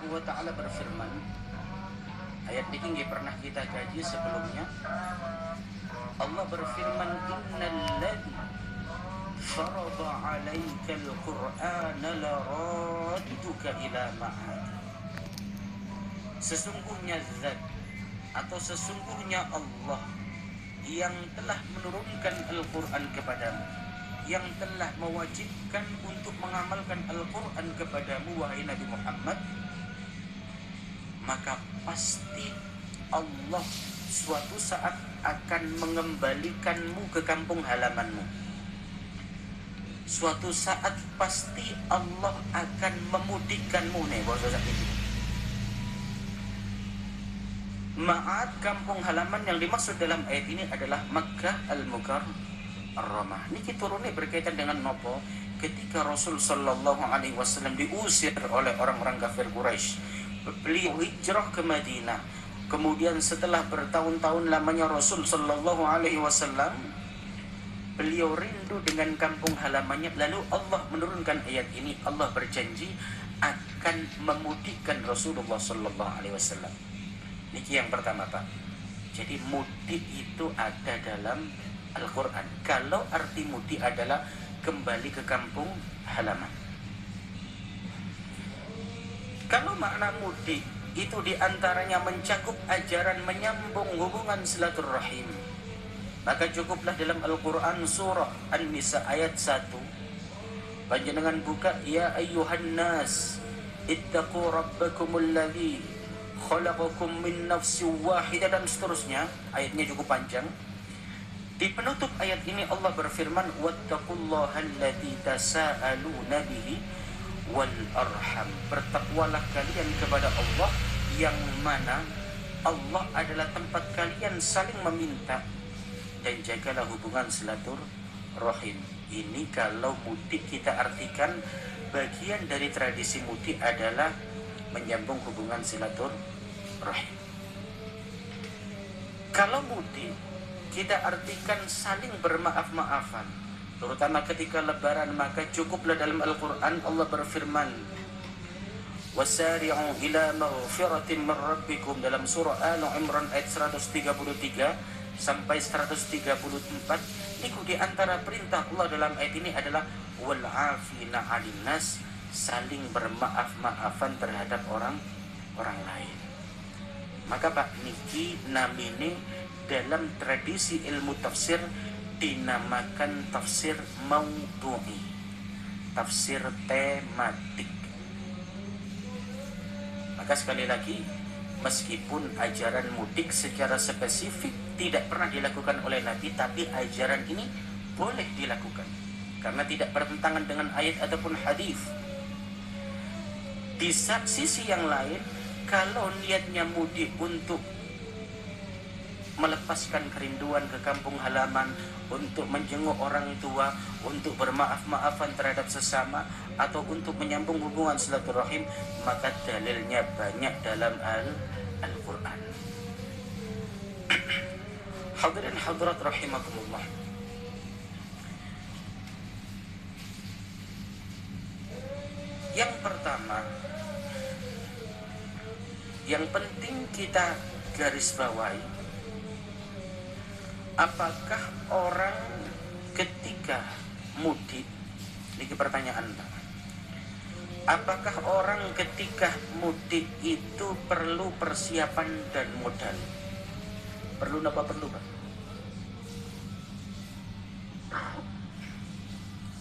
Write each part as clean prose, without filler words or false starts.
wa ta'ala berfirman, ayat ini nggak pernah kita kaji sebelumnya. Allah berfirman, innal ladzi farada 'alaikal qur'ana laradduka ila ma'ad. Sesungguhnya zat atau sesungguhnya Allah yang telah menurunkan Al-Quran kepadamu, yang telah mewajibkan untuk mengamalkan Al-Quran kepadamu, wahai Nabi Muhammad, maka pasti Allah suatu saat akan mengembalikanmu ke kampung halamanmu. Suatu saat pasti Allah akan memudikkanmu nih, bahasa ini. Ma'ad, kampung halaman yang dimaksud dalam ayat ini adalah Makkah Al-Mukarramah. Niki turunnya berkaitan dengan nopo ketika Rasul sallallahu alaihi wasallam diusir oleh orang-orang kafir Quraisy. Beliau hijrah ke Madinah. Kemudian setelah bertahun-tahun lamanya Rasul sallallahu alaihi wasallam, beliau rindu dengan kampung halamannya. Lalu Allah menurunkan ayat ini. Allah berjanji akan memudikkan Rasulullah sallallahu alaihi wasallam. Niki yang pertama, Pak. Jadi mudik itu ada dalam Al-Quran. Kalau arti mudik adalah kembali ke kampung halaman. Kalau makna mudik itu diantaranya mencakup ajaran menyambung hubungan silaturahim, maka cukuplah dalam Al-Quran surah An-Nisa ayat 1. Panjenengan buka, ya ayyuhan nas ittaqu rabbakumul ladzi khalaqakum min nafsin wahidah, dan seterusnya. Ayatnya cukup panjang. Di penutup ayat ini Allah berfirman, wattaqullahal-ladzi tasaaluna bihi wal arham. Bertakwalah kalian kepada Allah, yang mana Allah adalah tempat kalian saling meminta, dan jagalah hubungan silaturahim. Ini kalau mudik kita artikan bagian dari tradisi mudik adalah menyambung hubungan silaturahim. Kalau mudik kita artikan saling bermaaf-maafan, terutama ketika lebaran, maka cukuplah dalam Al-Quran Allah berfirman, wasari'u ila maghfiratin min rabbikum, dalam surah Al-Imran ayat 133 sampai 134. Niku di antara perintah Allah dalam ayat ini adalah wal 'afina 'anil nas, saling bermaaf-maafan terhadap orang lain. Maka Pak niki namine dalam tradisi ilmu tafsir dinamakan tafsir maudhu'i, tafsir tematik. Maka sekali lagi, meskipun ajaran mudik secara spesifik tidak pernah dilakukan oleh Nabi, tapi ajaran ini boleh dilakukan karena tidak bertentangan dengan ayat ataupun hadis. Di sisi yang lain, kalau niatnya mudik untuk melepaskan kerinduan ke kampung halaman, untuk menjenguk orang tua, untuk bermaaf-maafan terhadap sesama, atau untuk menyambung hubungan silaturahim, maka dalilnya banyak dalam Al-Quran. Hadirin hadirat rahimakumullah. Yang pertama, yang penting kita garis bawahi, apakah orang ketika mudik, ini pertanyaan Pak, apakah orang ketika mudik itu perlu persiapan dan modal? Perlu apa perlu Pak?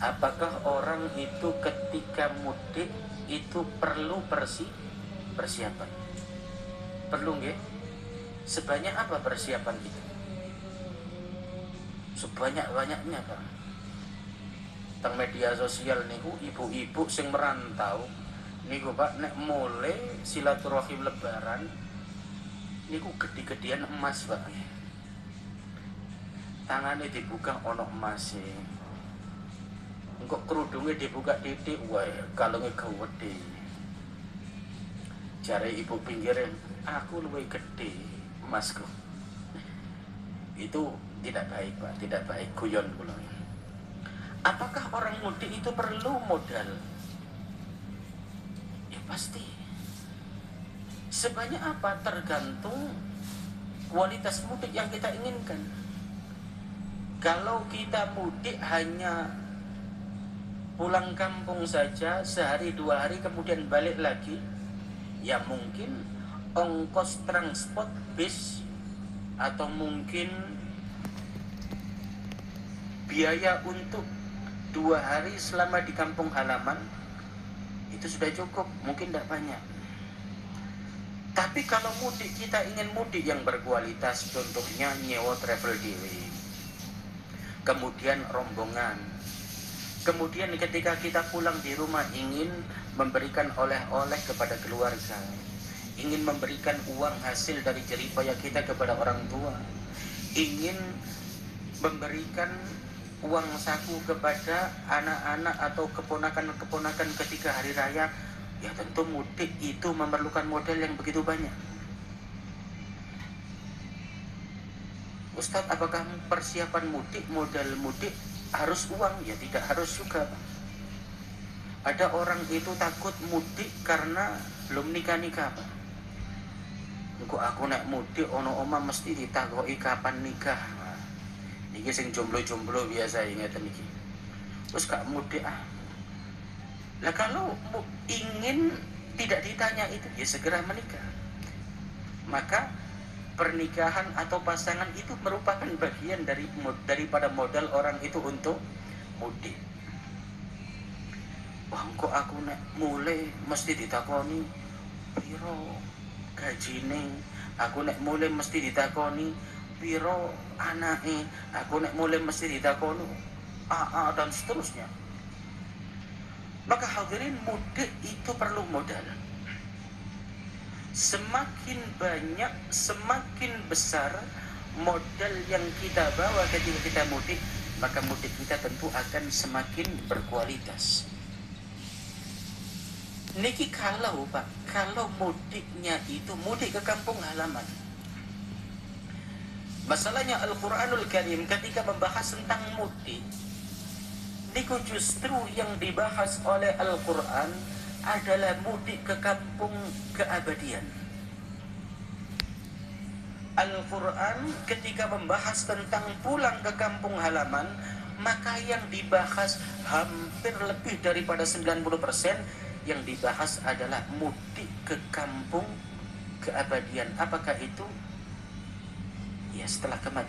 Apakah orang itu ketika mudik itu perlu persiapan? Perlu nggih? Sebanyak apa persiapan itu? Sebanyak-banyaknya Pak. Teng media sosial niku ibu-ibu sing merantau niku Pak, nek mulai silaturahim lebaran niku gede-gedean emas Pak. Tangannya dibuka ono emas e. Engko kerudungnya dibuka titik, wae kalungnya gede. Jare ibu pinggirin, aku luwih gede emasku. Itu tidak baik Pak, tidak baik, guyon kula. Apakah orang mudik itu perlu modal? Ya pasti. Sebanyak apa tergantung kualitas mudik yang kita inginkan. Kalau kita mudik hanya pulang kampung saja sehari 2 hari kemudian balik lagi, ya mungkin ongkos transport bis atau mungkin biaya untuk 2 hari selama di kampung halaman itu sudah cukup, mungkin tidak banyak. Tapi kalau mudik, kita ingin mudik yang berkualitas, contohnya nyewa travel dealing, kemudian rombongan, kemudian ketika kita pulang di rumah ingin memberikan oleh-oleh kepada keluarga, ingin memberikan uang hasil dari jerih payah kita kepada orang tua, ingin memberikan uang saku kepada anak-anak atau keponakan-keponakan ketika hari raya, ya tentu mudik itu memerlukan modal yang begitu banyak. Ustadz, apakah persiapan mudik, modal mudik harus uang? Ya tidak harus juga. Ada orang itu takut mudik karena belum nikah-nikah, Pak. Engko aku naik mudik ono oma mesti ditakoki kapan nikah. Nah, iki sing jomblo-jomblo biasa ingeten iki. Terus gak mudik ah. Lah kalau ingin tidak ditanya itu, ya segera menikah. Maka pernikahan atau pasangan itu merupakan bagian daripada modal orang itu untuk mudik. Wah, kok aku nek mulai mesti ditakoni piro gajine, aku nek mulai mesti ditakoni piro anake, aku nek mulai mesti ditakoni dan seterusnya. Maka hadirin, mudik itu perlu modal. Semakin banyak, semakin besar modal yang kita bawa ketika kita mudik, maka mudik kita tentu akan semakin berkualitas. Niki kalau Pak, kalau mudiknya itu mudik ke kampung halaman. Masalahnya Al-Quranul Karim ketika membahas tentang mudik, niku justru yang dibahas oleh Al-Quran adalah mudik ke kampung keabadian. Al-Quran ketika membahas tentang pulang ke kampung halaman, maka yang dibahas hampir lebih daripada 90% yang dibahas adalah mudik ke kampung keabadian. Apakah itu? Ya, setelah kematian.